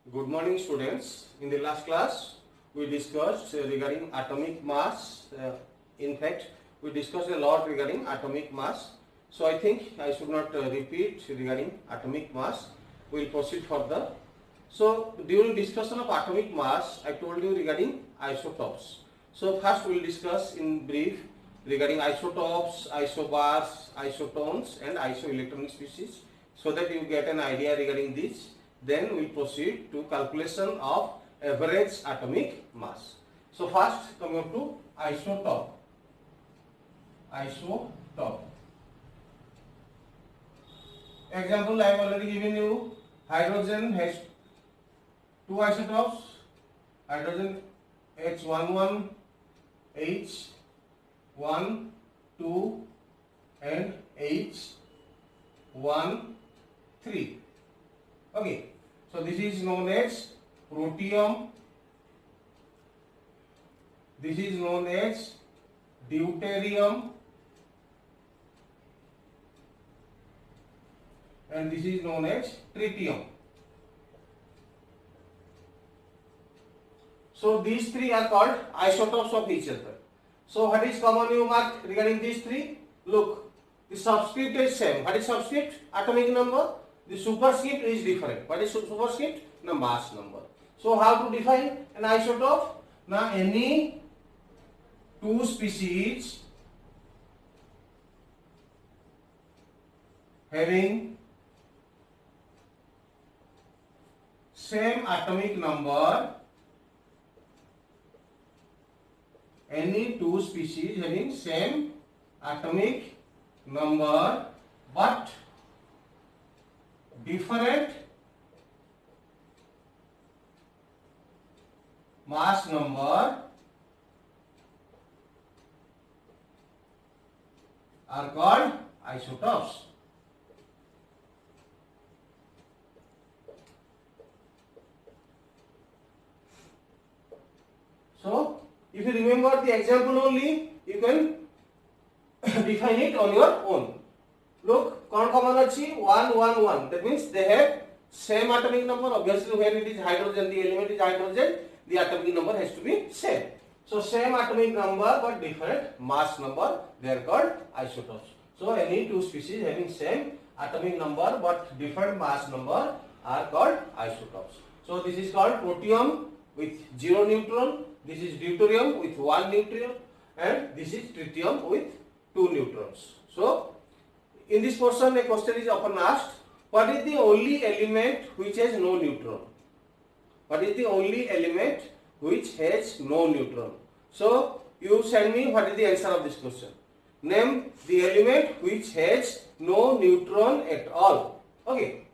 Good morning, students. In the last class, we discussed regarding atomic mass. In fact, we discussed a lot regarding atomic mass. So I think I should not repeat regarding atomic mass. We will proceed further. So during discussion of atomic mass, I told you regarding isotopes. So first we will discuss in brief regarding isotopes, isobars, isotones and isoelectronic species, so that you get an idea regarding this. Then we proceed to calculation of average atomic mass. So first coming up to isotope. Isotope. Example I have already given you. Hydrogen has two isotopes. Hydrogen H11, H1, 2 and H1, 3. Okay, so this is known as protium, this is known as deuterium, and this is known as tritium. So these three are called isotopes of each other. So what is common you mark regarding these three? Look, the subscript is same. What is subscript? Atomic number. The superscript is different. What is superscript? The mass number. So how to define an isotope? Now any two species having same atomic number, any two species having same atomic number but different mass number are called isotopes. So if you remember the example only, you can define it on your own. Look, common achi 1 1 1. That means they have same atomic number. Obviously, when it is hydrogen, the element is hydrogen, the atomic number has to be same. So same atomic number but different mass number, they are called isotopes. So any two species having same atomic number but different mass number are called isotopes. So this is called protium with 0 neutron. This is deuterium with 1 neutron, and this is tritium with 2 neutrons. So in this portion a question is often asked, what is the only element which has no neutron? What is the only element which has no neutron? So you send me what is the answer of this question. Name the element which has no neutron at all. Okay.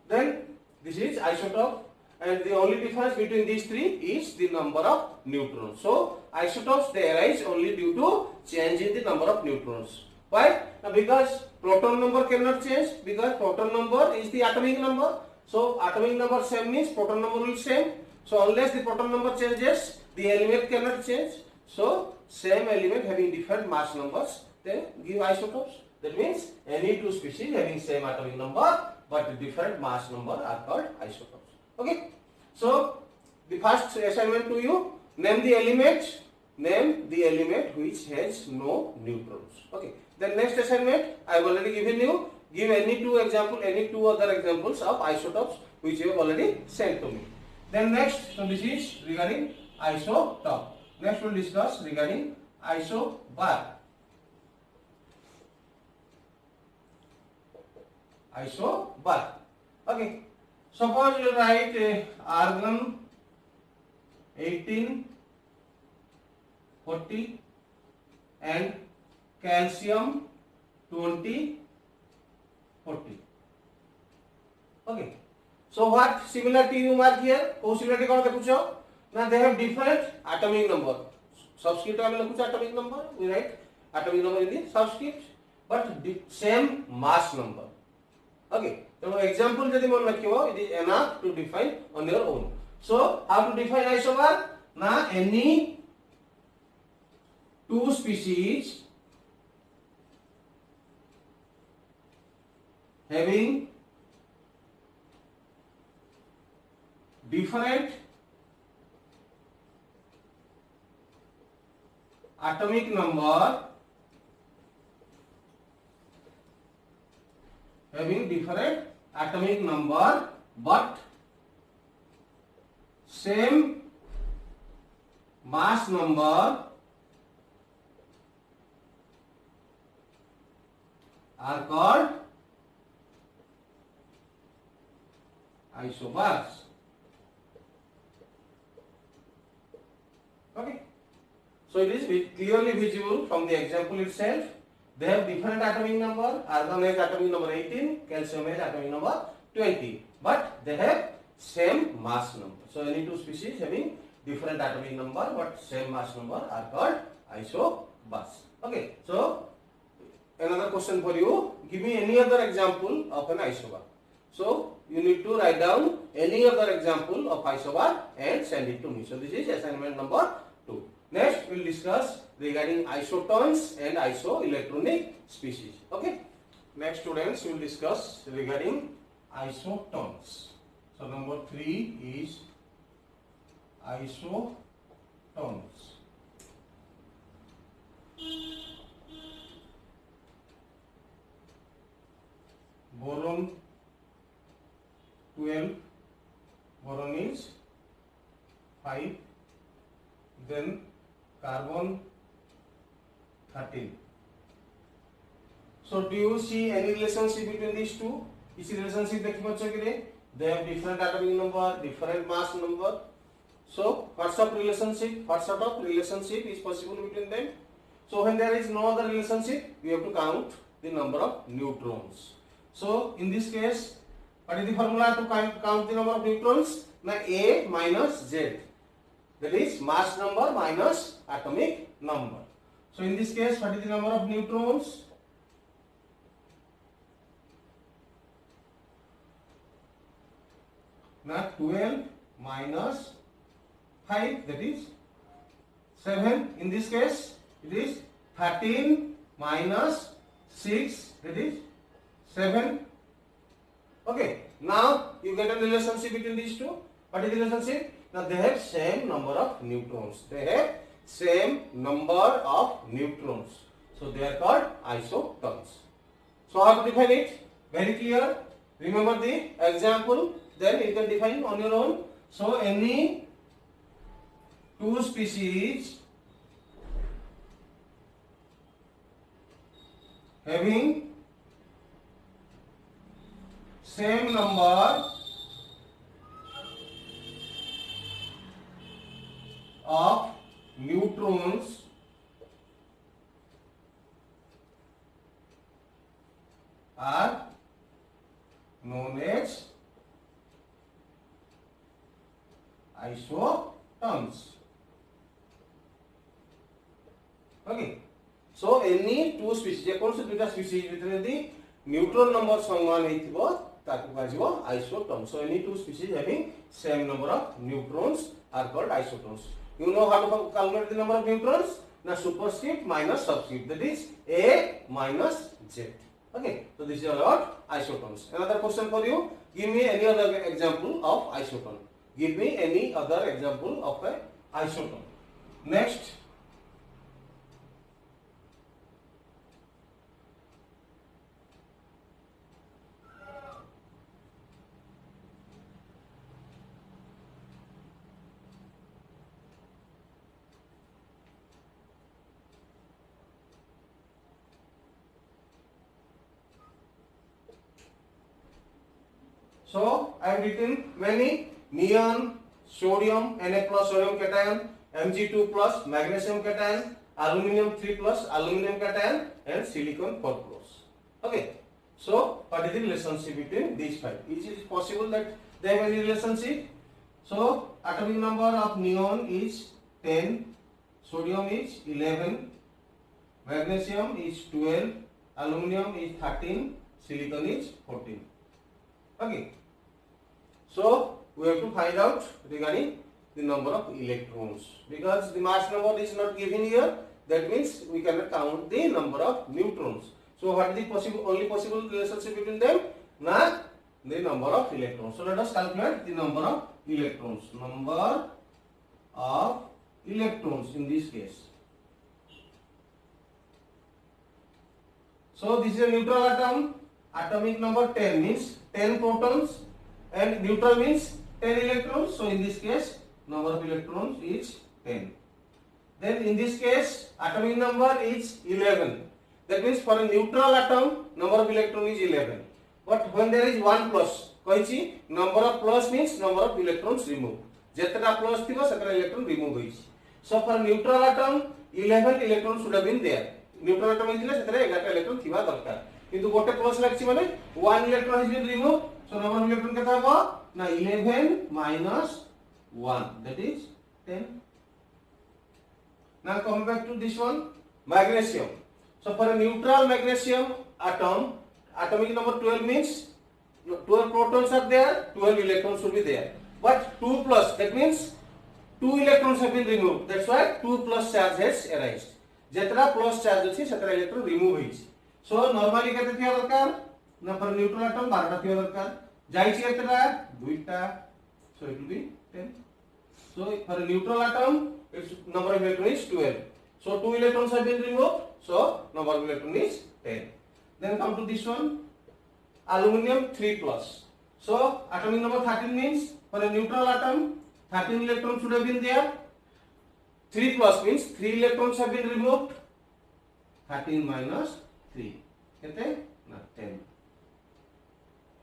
Then this is isotope, and the only difference between these three is the number of neutrons. So isotopes, they arise only due to change in the number of neutrons. Why? Because proton number cannot change, because proton number is the atomic number. So atomic number same means proton number will same. So unless the proton number changes, the element cannot change. So same element having different mass numbers, they give isotopes. That means any two species having same atomic number but different mass number are called isotopes. Okay. So the first assignment to you, name the element which has no neutrons. Okay. Then next assignment I have already given you, give any two other examples of isotopes which you have already sent to me. Then next, so this is regarding isotope. Next we will discuss regarding isobar. Isobar. Okay. Suppose you write argon 18, 40 and calcium 20, 40. Okay. So what similarity you mark here? Oh, similarity कौन देखुछो? Now they have different atomic number. Subscript में लिखुछो atomic number. We write atomic number in the subscript, but the same mass number. Okay. So example यदि मन रखियो, it is enough to define on your own. So how to define isobar? Now any two species having different atomic number having different atomic number but same mass number are called isobars. Okay. So it is clearly visible from the example itself. They have different atomic number. Argon has atomic number 18, calcium has atomic number 20, but they have same mass number. So any two species having different atomic number but same mass number are called isobars. Okay. So another question for you. Give me any other example of an isobar. So you need to write down any other example of isobar and send it to me. So this is assignment number 2. Next we will discuss regarding isotones and isoelectronic species. Okay. Next students we will discuss regarding isotones. So number 3 is isotones. Boron 12, boron is 5, then carbon 13. So do you see any relationship between these two? Is relationship they have different atomic number, different mass number. So what sort of relationship is possible between them? So when there is no other relationship, we have to count the number of neutrons. So in this case, what is the formula to count the number of neutrons? Now A minus Z. That is mass number minus atomic number. So in this case, what is the number of neutrons? Now 12 minus 5, that is 7. In this case, it is 13 minus 6, that is 7. Okay. Now you get a relationship between these two. What is the relationship? Now they have same number of neutrons. They have same number of neutrons. So they are called isotones. So how to define it? Very clear. Remember the example. Then you can define on your own. So any two species having same number of neutrons are known as isotones. Okay. So any two species, species with the neutron number saman isotone. So any two species having same number of neutrons are called isotones. You know how to calculate the number of neutrons? Now superscript minus subscript, that is A minus Z. Okay. So this is about isotones. Another question for you. Give me any other example of isotone. Give me any other example of an isotone. Next. So I have written many: neon, sodium, Na plus sodium cation, Mg2 plus magnesium cation, aluminium 3 plus aluminium cation, and silicon 4 plus. Okay. So what is the relationship between these five? Is it possible that they have any relationship? So atomic number of neon is 10, sodium is 11, magnesium is 12, aluminium is 13, silicon is 14. Okay. So we have to find out regarding the number of electrons, because the mass number is not given here. That means we cannot count the number of neutrons. So what is the only possible relationship between them? Now the number of electrons. So let us calculate the number of electrons. Number of electrons in this case. So this is a neutral atom. Atomic number 10 means 10 protons, and neutral means 10 electrons. So in this case, number of electrons is 10. Then in this case, atomic number is 11. That means for a neutral atom, number of electron is 11. But when there is one plus, कहिछि number of plus means number of electrons removed. जेतटा plus थिबो सेतटा electron remove होइछि. So for neutral atom, 11 electrons should have been there. Neutral atom इजिले सेतरे 11 electron थिबा दरकार. किंतु गोटे plus लागछि माने 1 electron has been removed. So number of electron केता हबो ना 11 minus 1, that is 10. Now come back to this one, magnesium. So for a neutral magnesium atom, atomic number 12 means 12 protons are there, 12 electrons should be there. But 2 plus, that means 2 electrons have been removed. That's why 2 plus charge has arisen. Jetra plus charge अछि सेतरा electron remove होइछि. So normally केते थिया दरकार ना for neutral atom 12 टा थिया दरकार. जाइछि केतरा 2 टा. So it will be 10. So for a neutral atom, its number of electrons is 12. So 2 electrons have been removed. So number of electrons is 10. Then come to this one, aluminium 3 plus. So atomic number 13 means for a neutral atom, 13 electrons should have been there. 3 plus means 3 electrons have been removed. 13 minus 3. Kete? Na 10.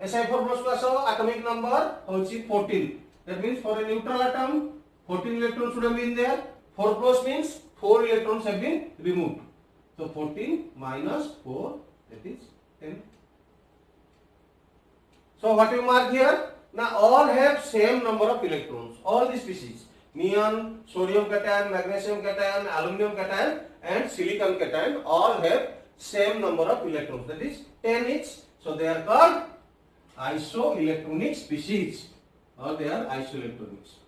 Si4 plus plus atomic number hochi 14. That means for a neutral atom, 14 electrons should have been there. 4 plus means 4 electrons have been removed. So 14 minus 4, that is 10. So what you mark here? Now all have same number of electrons. All the species, neon, sodium cation, magnesium cation, aluminum cation, and silicon cation, all have same number of electrons. That is 10 each. So they are called isoelectronic species, or they are isoelectronics.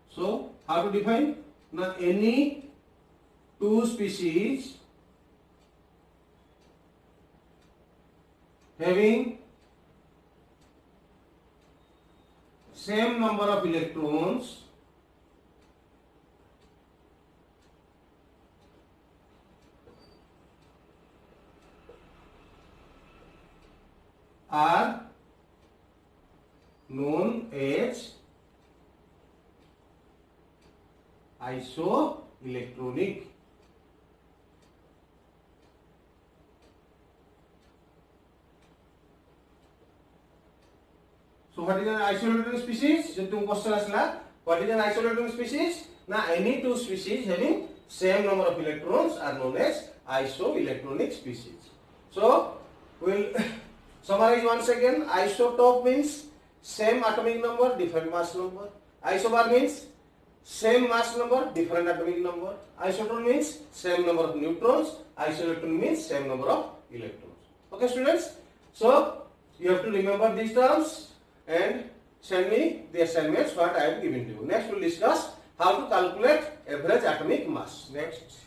So how to define? Now any two species having same number of electrons are known as isoelectronic. So what is an isoelectronic species? Just to question asla, what is an isoelectronic species? Now any two species having same number of electrons are known as isoelectronic species. So we'll summarize once again. Isotope means same atomic number, different mass number. Isobar means same mass number, different atomic number. Isotone means same number of neutrons. Isoelectron means same number of electrons. Okay, students. So you have to remember these terms and send me the assignments what I have given to you. Next, we will discuss how to calculate average atomic mass. Next,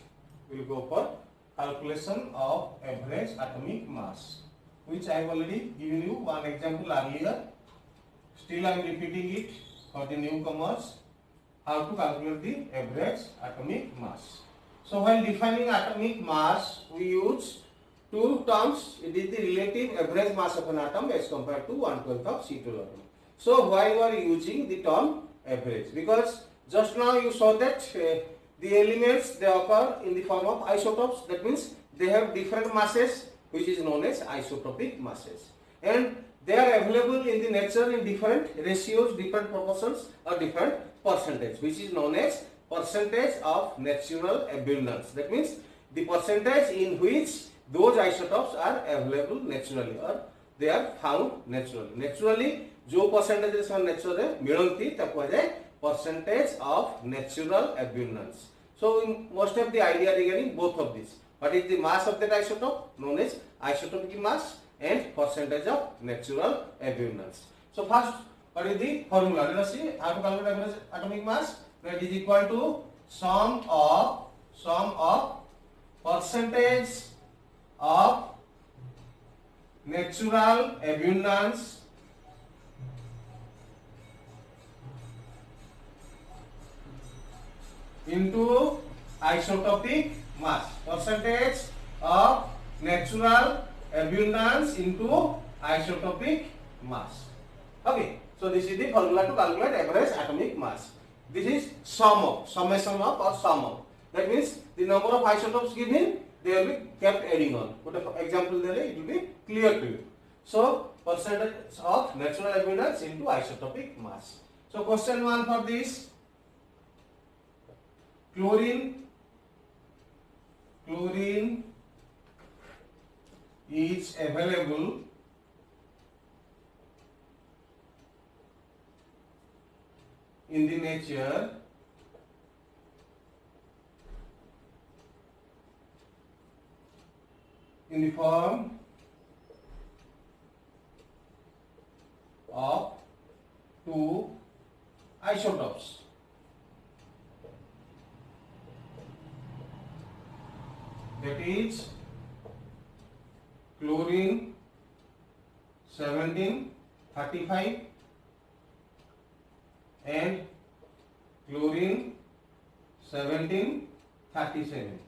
we will go for calculation of average atomic mass, which I have already given you one example earlier. Still, I am repeating it for the newcomers. How to calculate the average atomic mass. So while defining atomic mass, we use two terms. It is the relative average mass of an atom as compared to 1/12 of C2 atom. So why we are using the term average? Because just now you saw that the elements, they occur in the form of isotopes. That means they have different masses, which is known as isotopic masses, and they are available in the nature in different ratios, different proportions, or different percentage, which is known as percentage of natural abundance. That means the percentage in which those isotopes are available naturally, or they are found naturally. Naturally, जो percentage से nature में मिलती तब हो जाए percentage of natural abundance. So most of the idea regarding both of these. What is the mass of that isotope? Known as isotopic mass and percentage of natural abundance. So first, what is the formula? Let us see how to calculate average atomic mass. That is equal to sum of percentage of natural abundance into isotopic mass. Percentage of natural abundance into isotopic mass. Okay, so this is the formula to calculate average atomic mass. This is summation of or sum of. That means the number of isotopes given, they will be kept adding on. What example there, it will be clear to you. So percentage of natural abundance into isotopic mass. So question 1 for this, chlorine is available in the nature in the form of two isotopes. That is chlorine 1735 and chlorine 1737.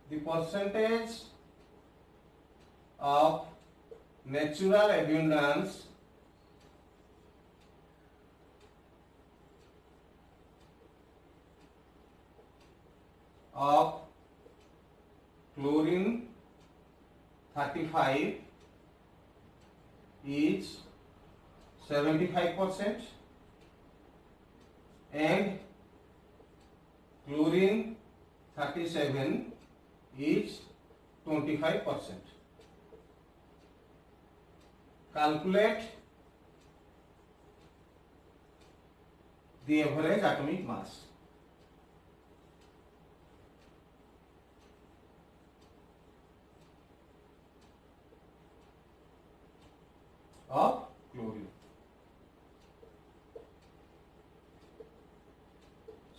The percentage of natural abundance of chlorine 35 is 75% and chlorine 37 is 25%. Calculate the average atomic mass. Of chlorine.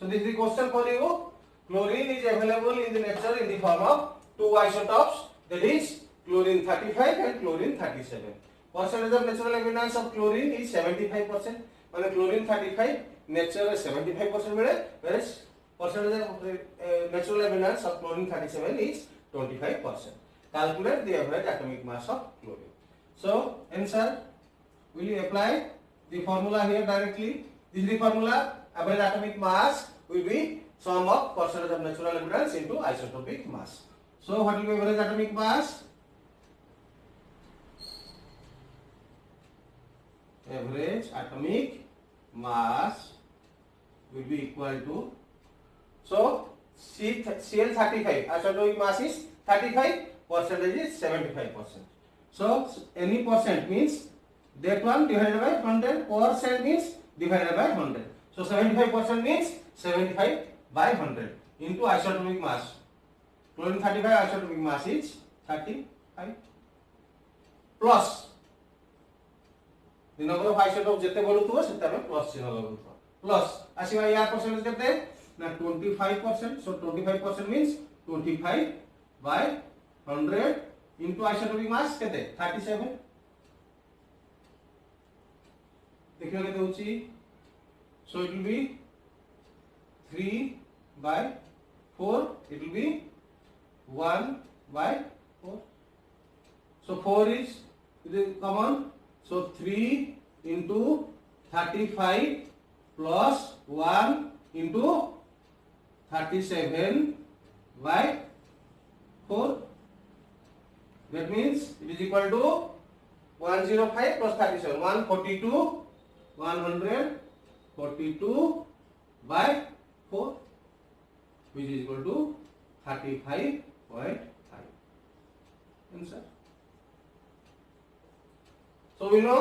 So this is the question for you. Chlorine is available in the nature in the form of two isotopes, that is chlorine 35 and chlorine 37. Percentage of natural abundance of chlorine is 75%. When chlorine 35 nature 75% मिले, whereas percentage of natural abundance of chlorine 37 is 25%. Calculate the average atomic mass of chlorine. So answer, will you apply the formula here directly? This is the formula. Average atomic mass will be sum of percentage of natural abundance into isotopic mass. So what will be average atomic mass? Average atomic mass will be equal to, so Cl35, isotopic mass is 35, percentage is 75%. So any percent means that one divided by 100, percent means divided by 100. So 75% means 75 by 100 into isotopic mass. Chlorine 35 isotopic mass is 35 plus the number of isotopes jete बढ़ुथबो सेटा में plus चिन्ह लगुथबो plus आसीबा यार percentage केते ना 25%. So 25% means 25 by 100 into isotopic mass केते 37. देखियो केते होची. So it will be 3 by 4, it will be 1 by 4. So 4 is common. So 3 into 35 plus 1 into 37 by 4. That means it is equal to 105 plus 37, 142, 142 by 4, which is equal to 35.5. Answer. So we know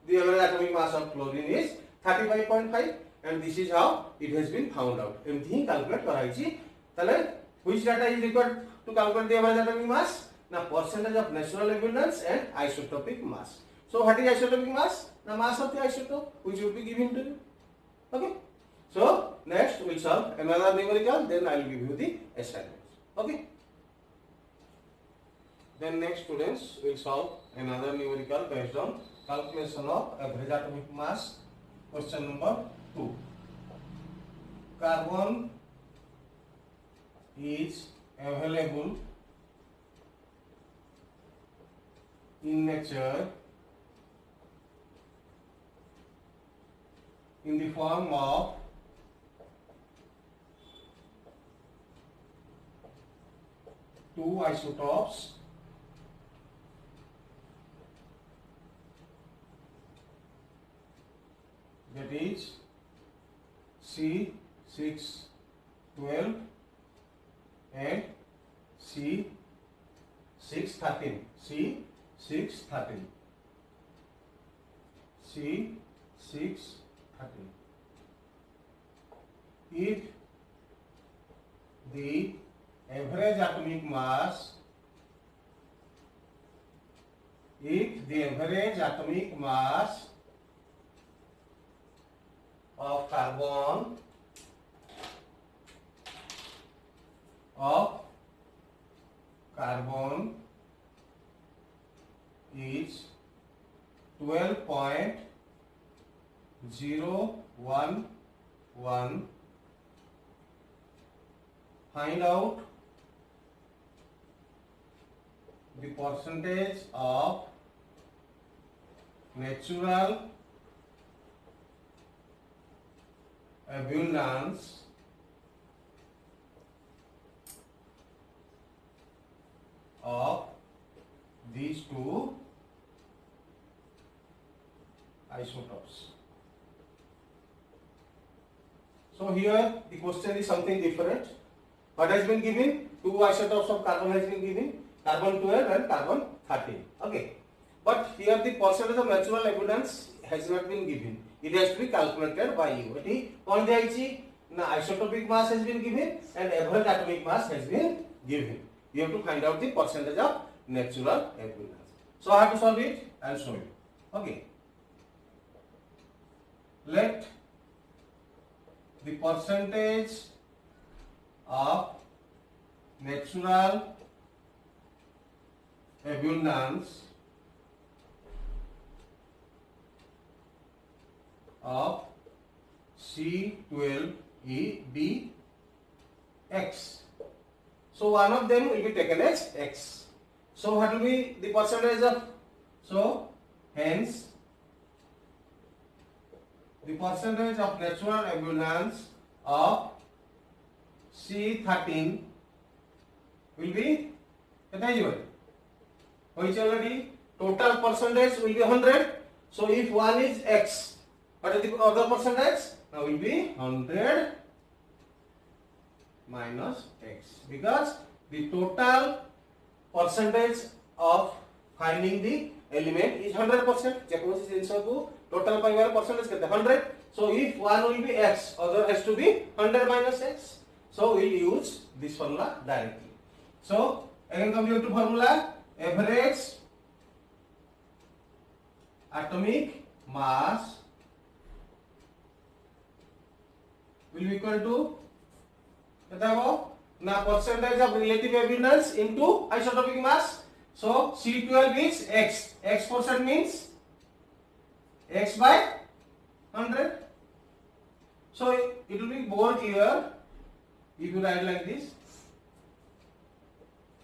the average atomic mass of chlorine is 35.5 and this is how it has been found out. Everything calculate करायची. तले which data is required to calculate the average atomic mass? Now percentage of natural abundance and isotopic mass. So what is isotopic mass? The mass of the isotope which will be given to you. Okay. So next we will solve another numerical, then I will give you the assignments. Okay. Then next students will solve another numerical based on calculation of average atomic mass Question number 2. Carbon is available in nature in the form of two isotopes, that is C612 and C613. If the average atomic mass of carbon is 12.011, find out the percentage of natural abundance of these two isotopes. So here the question is something different. What has been given? Two isotopes of carbon has been given, carbon 12 and carbon 13. Okay. But here the percentage of natural abundance has not been given. It has to be calculated by you. What is isotopic mass has been given and average atomic mass has been given. You have to find out the percentage of natural abundance. So I have to solve it. I will show you. Okay. Let the percentage of natural abundance of C12E be X. So one of them will be taken as X. So what will be the percentage of? So hence the percentage of natural abundance of C13 will be which already total percentage will be 100. So if one is X, what is the other percentage? Now will be 100 minus X, because the total percentage of finding the element is 100%. Total percentage 100. So if one will be X, other has to be 100 minus X. So we will use this formula directly. So again come to formula, average atomic mass will be equal to now percentage of relative abundance into isotopic mass. So C12 is X. X percent means X by 100. So it will be more clear if you write like this.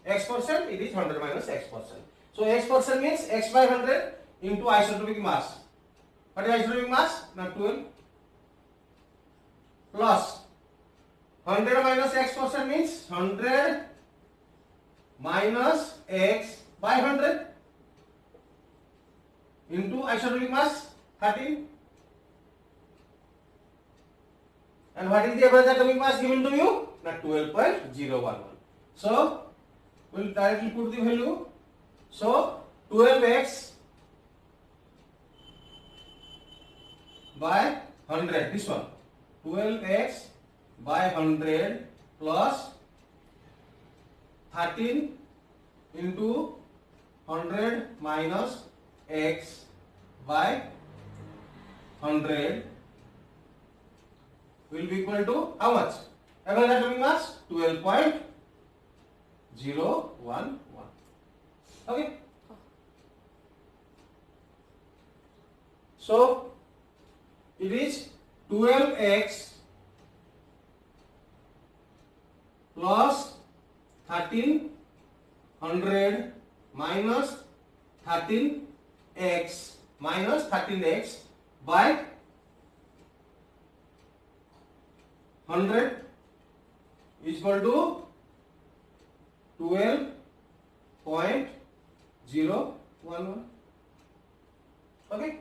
X percent, it is 100 minus X percent. So X percent means X by 100 into isotopic mass. What is isotopic mass? Now 12 plus 100 minus X percent means 100 minus X by 100 into isotopic mass 13. And what is the average atomic mass given to you? Now 12.011. So we will directly put the value. So 12x by 100, this one, 12x by 100 plus 13 into 100 minus x by 100 will be equal to how much? Average atomic mass 12.011. Okay. So It is 12x plus 1300 minus 13x minus 13x by 100 is equal to 12.011. Okay.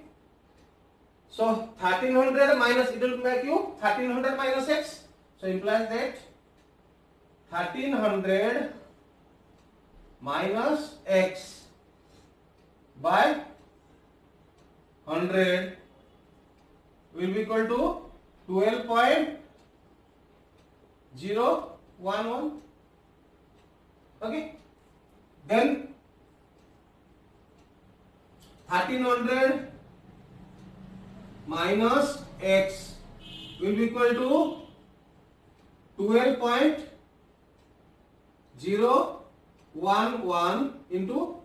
So 1300 minus, it will make you 1300 minus x. So implies that 1300 minus x by 100 will be equal to 12.011. Okay. Then 1300 minus x will be equal to 12.011 into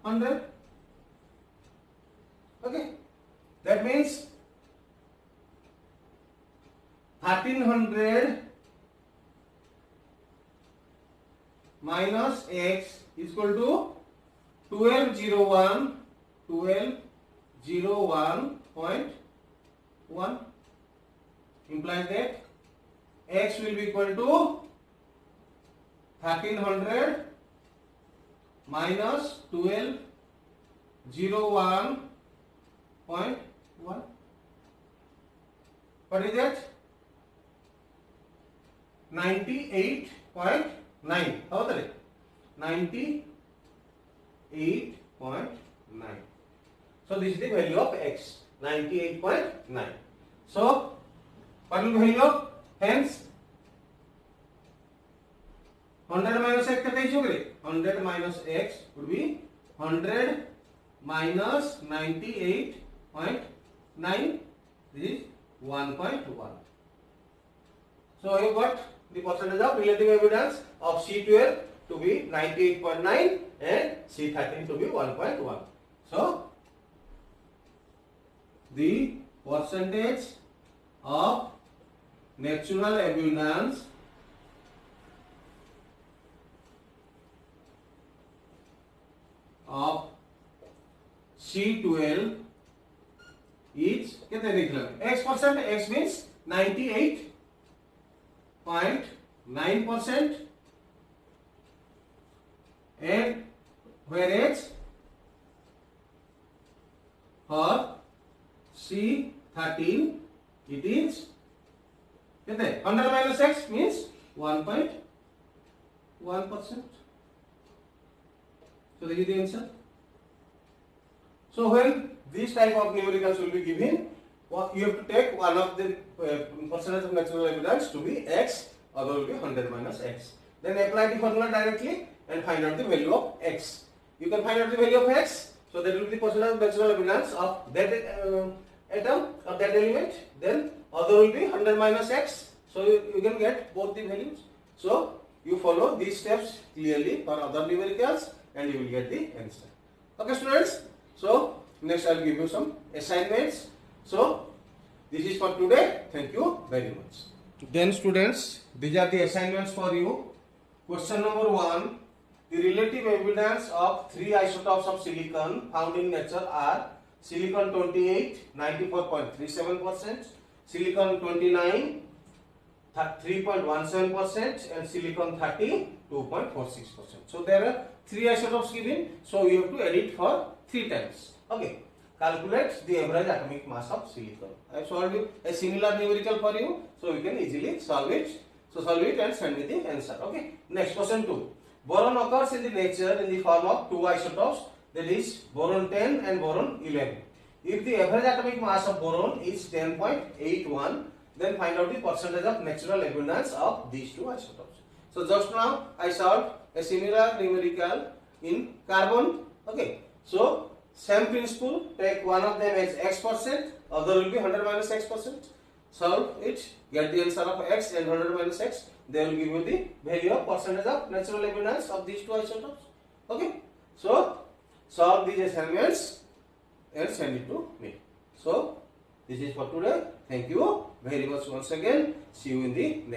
100. Okay, that means 1300 minus x is equal to 1201.1, implies that x will be equal to 1300 minus 1201.1. What is that? 98.9. How about it? 98.9. So this is the value of x, 98.9. So what will be value of, hence 100 minus x कितना ही 100 minus x would be 100 minus 98.9. This is 1.1. So you got the percentage of relative evidence of C12 to be 98.9 and C13 to be 1.1. So the percentage of natural evidence of C12 is कितने देख लो x%, x means 98.9%, and whereas for C13 it is कितने 100 minus x means 1.1%. So this is the answer. So when this type of numericals will be given, you have to take one of the percentage of natural evidence to be x, other will be 100 minus x. Then apply the formula directly and find out the value of x. You can find out the value of x, so that will be the percentage of natural evidence of that atom or that element. Then other will be 100 minus x. So you can get both the values. So you follow these steps clearly for other numericals and you will get the answer. Okay students, so next I will give you some assignments. So this is for today. Thank you very much. Then students, these are the assignments for you. Question number 1. The relative evidence of 3 isotopes of silicon found in nature are silicon 28 94.37%, silicon 29 3.17% and silicon 30 2.46%. So there are 3 isotopes given, so you have to add it for 3 times. Okay, calculate the average atomic mass of silicon. I have solved a similar numerical for you, so you can easily solve it. So solve it and send me the answer. Okay, next question 2. Boron occurs in the nature in the form of 2 isotopes, that is boron 10 and boron 11. If the average atomic mass of boron is 10.81, then find out the percentage of natural abundance of these 2 isotopes. So just now I solved a similar numerical in carbon. Okay, so same principle, take one of them as x%, other will be 100 minus x%. Solve it, get the answer of x and 100 minus x. They will give you the value of percentage of natural abundance of these 2 isotopes. Okay, so solve these assignments and send it to me. So This is for today. Thank you very much once again. See you in the next.